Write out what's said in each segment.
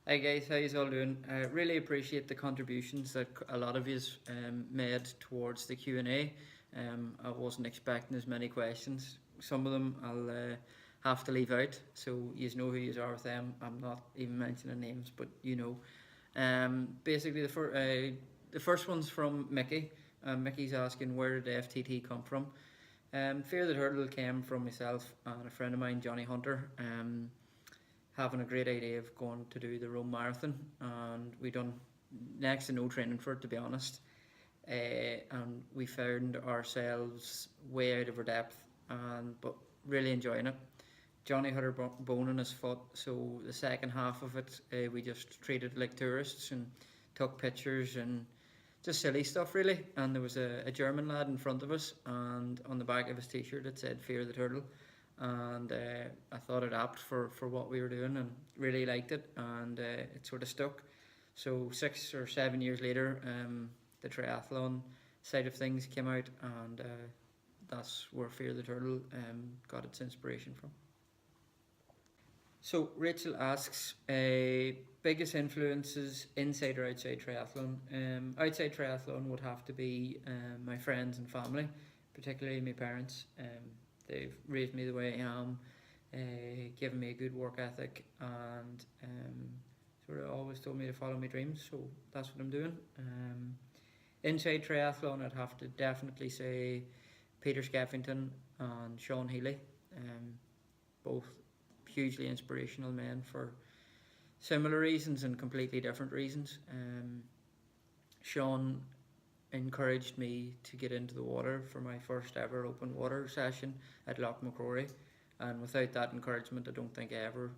Hi guys, how you all doing? I really appreciate the contributions that a lot of you made towards the Q&A. I wasn't expecting as many questions. Some of them I'll have to leave out, so you know who you are with them. I'm not even mentioning names, but you know. Basically, the first one's from Mickey. Mickey's asking, where did the FTT come from? Fear the Turtle came from myself and a friend of mine, Johnny Hunter. Having a great idea of going to do the Rome Marathon, and we done next to no training for it, to be honest. And we found ourselves way out of our depth, but really enjoying it. Johnny had a bone in his foot, so the second half of it, we just treated like tourists and took pictures and just silly stuff really. And there was a German lad in front of us, and on the back of his t-shirt it said "Fear the Turtle," and I thought it apt for what we were doing and really liked it, and it sort of stuck. So 6 or 7 years later, the triathlon side of things came out, and that's where Fear the Turtle got its inspiration from. So Rachel asks, biggest influences inside or outside triathlon? Outside triathlon would have to be my friends and family, particularly my parents. They've raised me the way I am, given me a good work ethic, and sort of always told me to follow my dreams. So that's what I'm doing. Inside triathlon, I'd have to definitely say Peter Skeffington and Sean Healy, both hugely inspirational men for similar reasons and completely different reasons. Sean encouraged me to get into the water for my first ever open water session at Loch Macrory, and without that encouragement I don't think I ever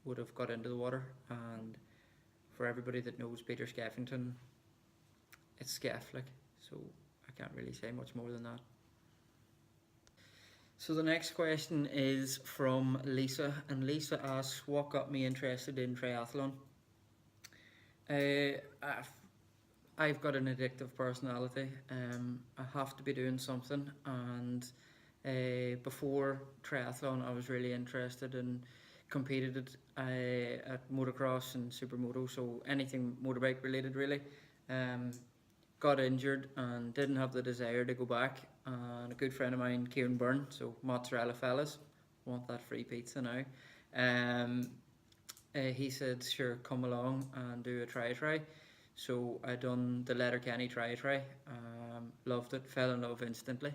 would have got into the water. And for everybody that knows Peter Skeffington, it's Skeff, like, so I can't really say much more than that. So the next question is from Lisa, and Lisa asks, what got me interested in triathlon? I've got an addictive personality. I have to be doing something, and before triathlon I was really interested in competed at motocross and supermoto, so anything motorbike related really. Got injured and didn't have the desire to go back, and a good friend of mine, Kieran Byrne, so mozzarella fellas, want that free pizza now. He said sure, come along and do a try. So I done the Letterkenny try. Loved it, fell in love instantly,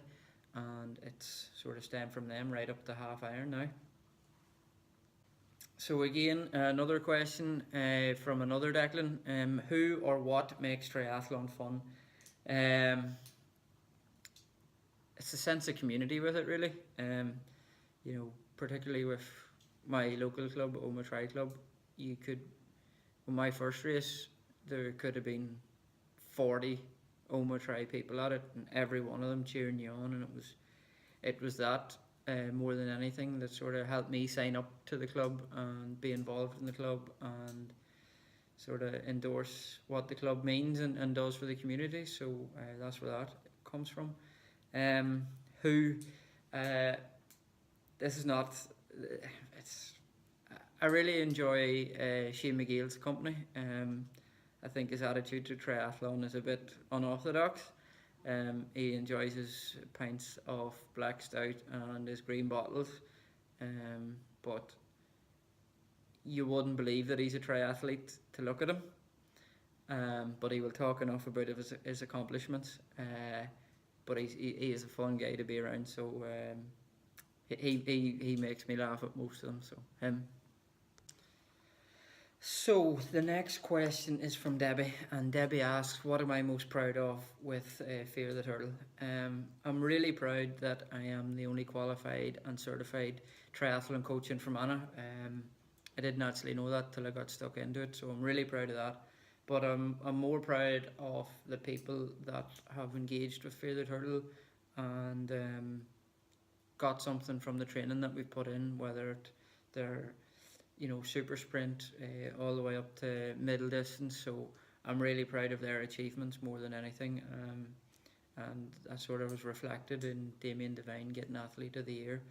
and it's sort of stemmed from them right up to half iron now. So again, another question from another Declan. Who or what makes triathlon fun? It's a sense of community with it, really. You know, particularly with my local club, Oma Tri Club, you could, on my first race, there could have been 40 Oma Tri people at it, and every one of them cheering you on, and it was that more than anything that sort of helped me sign up to the club and be involved in the club and sort of endorse what the club means and does for the community. So that's where that comes from. Who this is not, it's, I really enjoy Shane McGill's company. I think his attitude to triathlon is a bit unorthodox. He enjoys his pints of black stout and his green bottles, but you wouldn't believe that he's a triathlete to look at him. But he will talk enough about his accomplishments. But he is a fun guy to be around. So he makes me laugh at most of them. So him. So the next question is from Debbie, and Debbie asks, what am I most proud of with Fear the Turtle? I'm really proud that I am the only qualified and certified triathlon coach in Fermanagh. I didn't actually know that till I got stuck into it, so I'm really proud of that. But I'm more proud of the people that have engaged with Fear the Turtle and got something from the training that we've put in, whether they're super sprint all the way up to middle distance. So I'm really proud of their achievements more than anything, and that sort of was reflected in Damien Devine getting Athlete of the Year.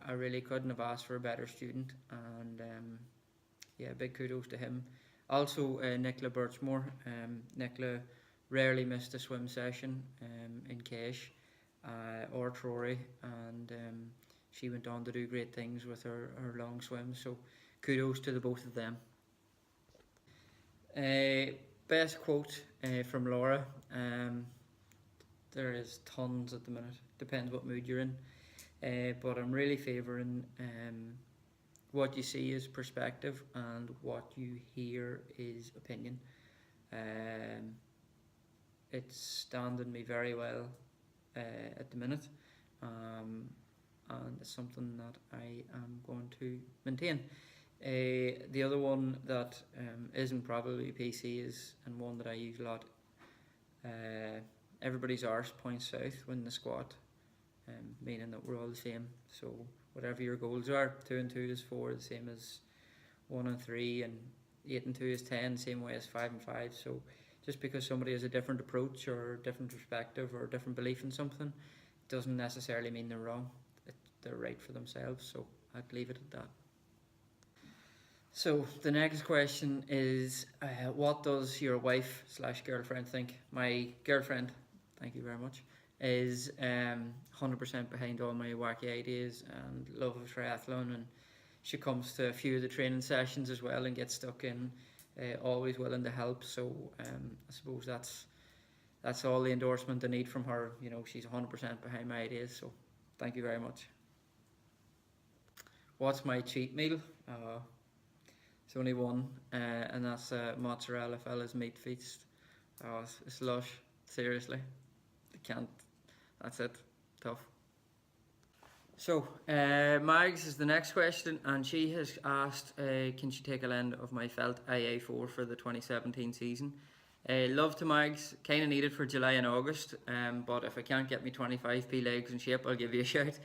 I really couldn't have asked for a better student, and yeah, big kudos to him. Also, Nicola Birchmore. Nicola rarely missed a swim session in Cash or Trory, and she went on to do great things with her long swims. So kudos to the both of them. Uh, Best quote from Laura. There is tons at the minute. Depends what mood you're in. But I'm really favouring what you see is perspective and what you hear is opinion. Um, it's standing me very well at the minute, and it's something that I am going to maintain. The other one that isn't probably PC is, and one that I use a lot, everybody's arse points south when the squat, meaning that we're all the same. So whatever your goals are, 2 and 2 is 4, the same as 1 and 3, and 8 and 2 is 10, same way as 5 and 5. So just because somebody has a different approach or different perspective or different belief in something, doesn't necessarily mean they're wrong. They're right for themselves. So I'd leave it at that. So the next question is, what does your wife / girlfriend think? My girlfriend, thank you very much, is 100% behind all my wacky ideas and love of triathlon, and she comes to a few of the training sessions as well and gets stuck in, always willing to help. So I suppose that's all the endorsement I need from her. You know, she's 100% behind my ideas, so thank you very much. What's my cheat meal? It's only one, and that's mozzarella fella's meat feast. Oh, it's lush. Seriously, I can't. That's it. Tough. So, Mags is the next question, and she has asked, can she take a lend of my felt IA4 for the 2017 season? Love to Mags, kind of needed for July and August, but if I can't get me 25p legs in shape, I'll give you a shout.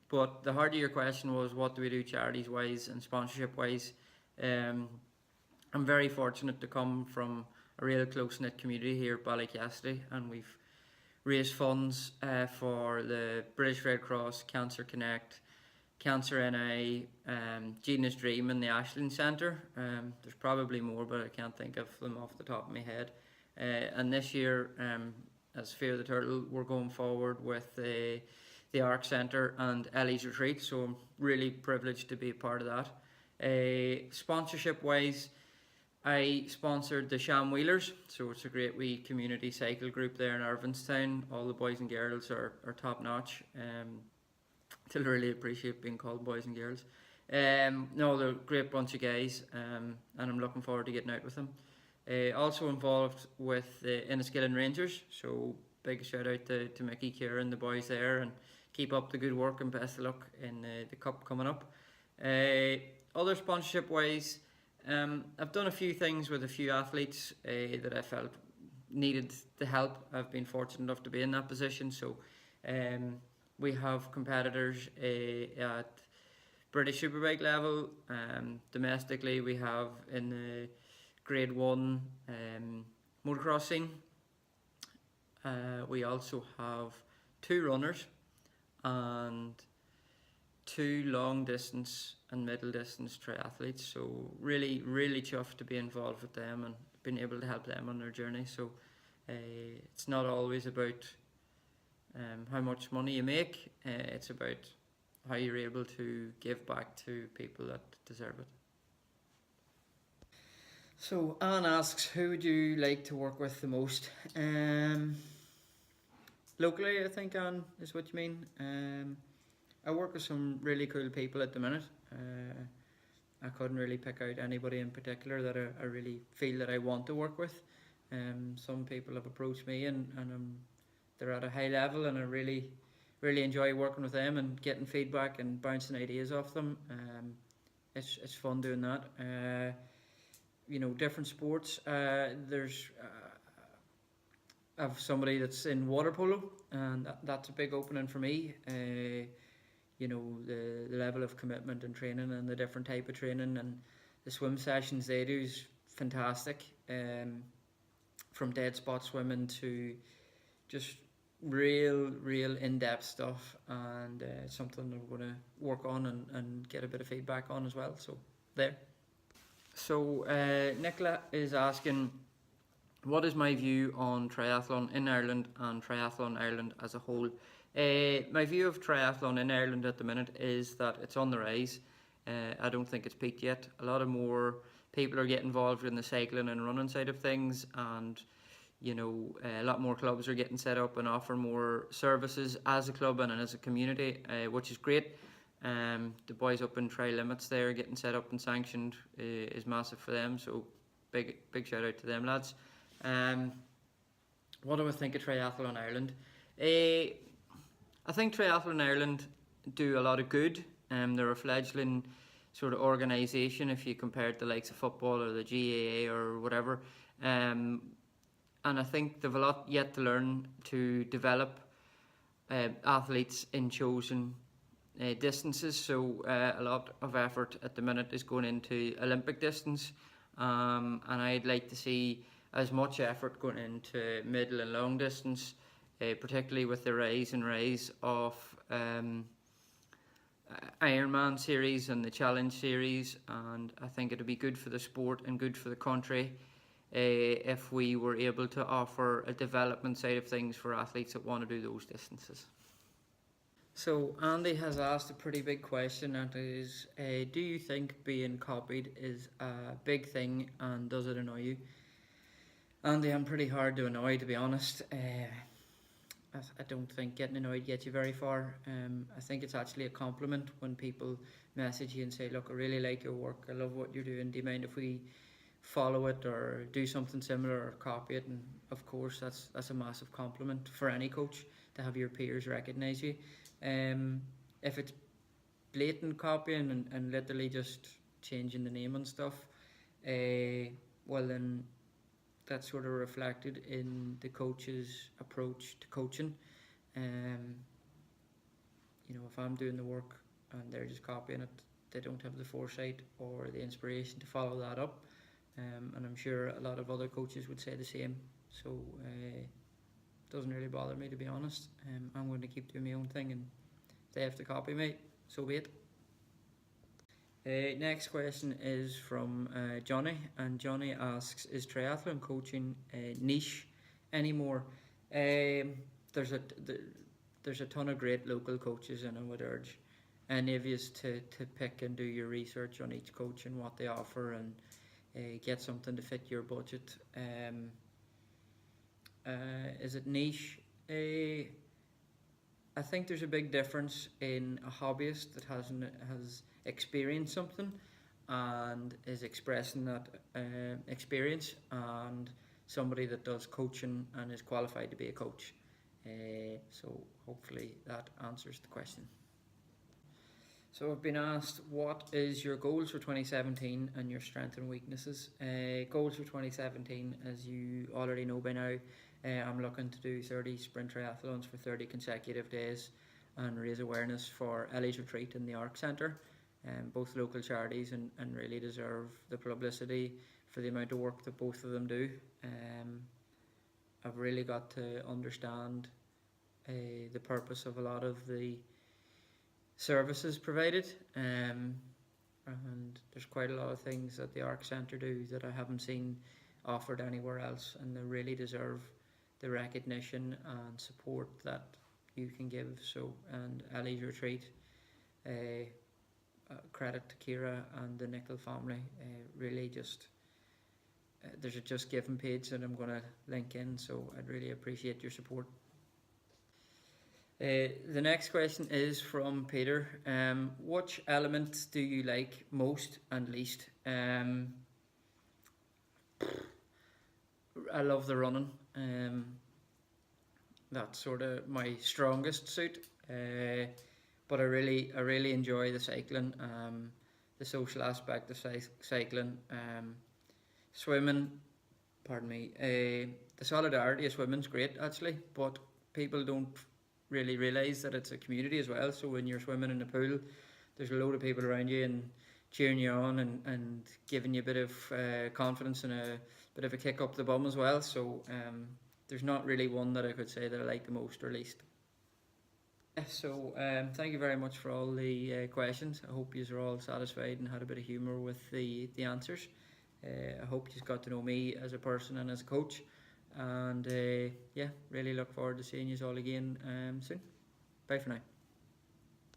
But the heart of your question was, what do we do charities wise and sponsorship wise? I'm very fortunate to come from a real close knit community here at Ballycassidy, and we've raised funds for the British Red Cross, Cancer Connect, Cancer NI, Gina's Dream, and the Ashland Centre. There's probably more, but I can't think of them off the top of my head. And this year, as Fear the Turtle, we're going forward with the ARC Centre and Ellie's Retreat, so I'm really privileged to be a part of that. Sponsorship wise, I sponsored the Sham Wheelers, so it's a great wee community cycle group there in Irvinstown. All the boys and girls are top notch. Still really appreciate being called boys and girls. No, they're a great bunch of guys, and I'm looking forward to getting out with them. Also involved with the Enniskillen Rangers, so big shout out to Mickey, Kieran, and the boys there, and keep up the good work and best of luck in the cup coming up. Other sponsorship wise, I've done a few things with a few athletes that I felt needed the help. I've been fortunate enough to be in that position, so we have competitors at British Superbike level. Domestically, we have in the Grade 1 motocross scene. We also have 2 runners and 2 long distance and middle distance triathletes, so really chuffed to be involved with them and been able to help them on their journey. So it's not always about how much money you make, it's about how you're able to give back to people that deserve it. So Anne asks, who would you like to work with the most? Locally, I think, Anne, is what you mean. I work with some really cool people at the minute. I couldn't really pick out anybody in particular that I really feel that I want to work with. Some people have approached me and they're at a high level, and I really enjoy working with them and getting feedback and bouncing ideas off them. It's fun doing that. You know, different sports. There's I have somebody that's in water polo, and that's a big opening for me. You know, the level of commitment and training and the different type of training and the swim sessions they do is fantastic. From dead spot swimming to just real in-depth stuff, and something I'm going to work on and get a bit of feedback on as well. So there. So Nicola is asking, what is my view on triathlon in Ireland and triathlon Ireland as a whole? My view of triathlon in Ireland at the minute is that it's on the rise. I don't think it's peaked yet. A lot of more people are getting involved in the cycling and running side of things, and a lot more clubs are getting set up and offer more services as a club and as a community, which is great. The boys up in Tri Limits there getting set up and sanctioned is massive for them, so big shout out to them lads. What do I think of Triathlon Ireland? I think Triathlon Ireland do a lot of good. They're a fledgling sort of organisation if you compare it to the likes of football or the GAA or whatever. And I think they've a lot yet to learn to develop athletes in chosen distances. So a lot of effort at the minute is going into Olympic distance, and I'd like to see as much effort going into middle and long distance, particularly with the rise of Ironman series and the Challenge series. And I think it'd be good for the sport and good for the country if we were able to offer a development side of things for athletes that want to do those distances. So Andy has asked a pretty big question, and it is, do you think being copied is a big thing, and does it annoy you? Andy, I'm pretty hard to annoy, to be honest. I don't think getting annoyed gets you very far. I think it's actually a compliment when people message you and say, look, I really like your work, I love what you're doing, do you mind if we follow it or do something similar or copy it? And of course that's a massive compliment for any coach to have your peers recognise you. If it's blatant copying and literally just changing the name and stuff, well then that's sort of reflected in the coach's approach to coaching. If I'm doing the work and they're just copying it, they don't have the foresight or the inspiration to follow that up. And I'm sure a lot of other coaches would say the same. So it doesn't really bother me, to be honest. I'm going to keep doing my own thing, and if they have to copy me, so be it. Next question is from Johnny, and Johnny asks, is triathlon coaching niche anymore? There's a ton of great local coaches, and I would urge any of you to pick and do your research on each coach and what they offer, and get something to fit your budget. Is it niche? I think there's a big difference in a hobbyist that has experienced something and is expressing that experience, and somebody that does coaching and is qualified to be a coach. So hopefully that answers the question. So I've been asked, what is your goals for 2017 and your strengths and weaknesses? Goals for 2017, as you already know by now, I'm looking to do 30 sprint triathlons for 30 consecutive days and raise awareness for Ellie's Retreat in the Arc Centre. Both local charities and really deserve the publicity for the amount of work that both of them do. I've really got to understand the purpose of a lot of the services provided, and there's quite a lot of things that the Arc Centre do that I haven't seen offered anywhere else, and they really deserve the recognition and support that you can give. So, and Ellie's Retreat, credit to Kira and the Nickel family. Really just there's a Just Giving page that I'm going to link in, so I'd really appreciate your support. The next question is from Peter. Which elements do you like most and least? I love the running. That's sort of my strongest suit. But I really enjoy the cycling, the social aspect of cycling, swimming. Pardon me. The solidarity of swimming's great actually, but people don't really realise that it's a community as well. So when you're swimming in the pool, there's a load of people around you and cheering you on and giving you a bit of confidence and a bit of a kick up the bum as well. So there's not really one that I could say that I like the most or least. So thank you very much for all the questions. I hope you are all satisfied and had a bit of humour with the answers. I hope you got to know me as a person and as a coach. And yeah, really look forward to seeing you all again soon. Bye for now.